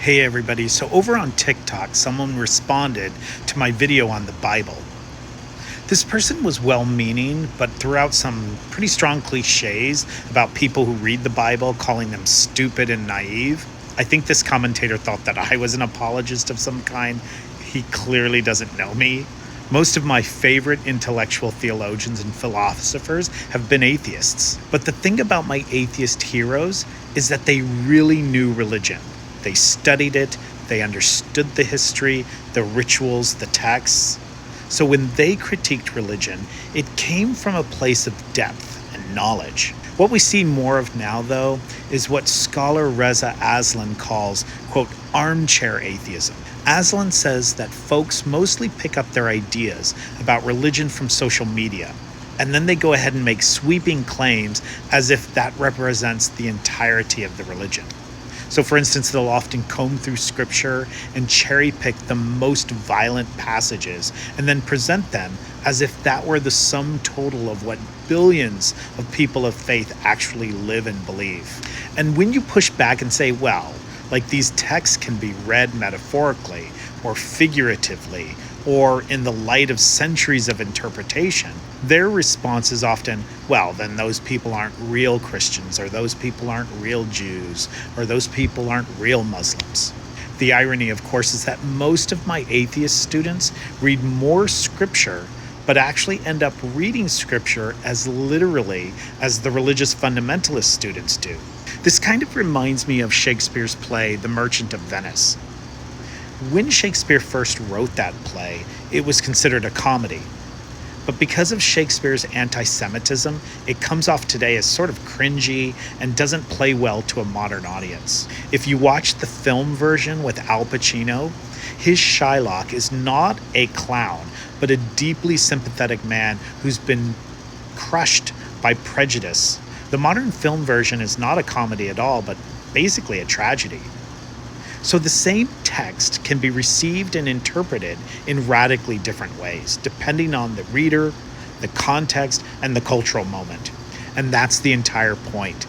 Hey everybody, so over on TikTok, someone responded to my video on the Bible. This person was well meaning, but threw out some pretty strong cliches about people who read the Bible, calling them stupid and naive. I think this commentator thought that I was an apologist of some kind. He clearly doesn't know me. Most of my favorite intellectual theologians and philosophers have been atheists. But the thing about my atheist heroes is that they really knew religion. They studied it, they understood the history, the rituals, the texts. So when they critiqued religion, it came from a place of depth and knowledge. What we see more of now, though, is what scholar Reza Aslan calls, quote, armchair atheism. Aslan says that folks mostly pick up their ideas about religion from social media, and then they go ahead and make sweeping claims as if that represents the entirety of the religion. So for instance, they'll often comb through scripture and cherry pick the most violent passages and then present them as if that were the sum total of what billions of people of faith actually live and believe. And when you push back and say, well, like these texts can be read metaphorically or figuratively or in the light of centuries of interpretation, their response is often, well, then those people aren't real Christians, or those people aren't real Jews, or those people aren't real Muslims. The irony, of course, is that most of my atheist students read more scripture, but actually end up reading scripture as literally as the religious fundamentalist students do. This kind of reminds me of Shakespeare's play, The Merchant of Venice. When Shakespeare first wrote that play, it was considered a comedy. But because of Shakespeare's anti-Semitism, it comes off today as sort of cringy and doesn't play well to a modern audience. If you watch the film version with Al Pacino, his Shylock is not a clown, but a deeply sympathetic man who's been crushed by prejudice. The modern film version is not a comedy at all, but basically a tragedy. So the same text can be received and interpreted in radically different ways, depending on the reader, the context, and the cultural moment. And that's the entire point.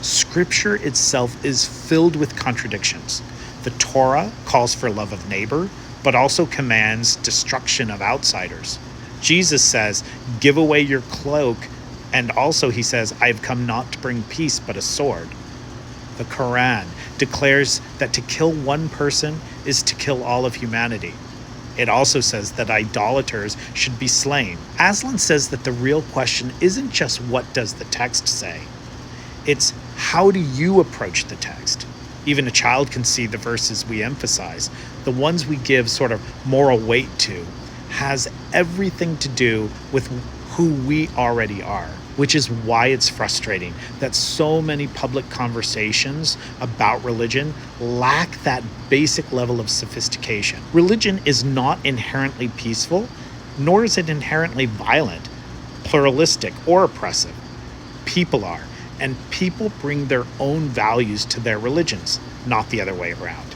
Scripture itself is filled with contradictions. The Torah calls for love of neighbor, but also commands destruction of outsiders. Jesus says, give away your cloak, and also he says, I have come not to bring peace, but a sword. The Quran declares that to kill one person is to kill all of humanity. It also says that idolaters should be slain. Aslan says that the real question isn't just what does the text say, it's how do you approach the text? Even a child can see the verses we emphasize, the ones we give sort of moral weight to, has everything to do with who we already are. Which is why it's frustrating that so many public conversations about religion lack that basic level of sophistication. Religion is not inherently peaceful, nor is it inherently violent, pluralistic, or oppressive. People are, and people bring their own values to their religions, not the other way around.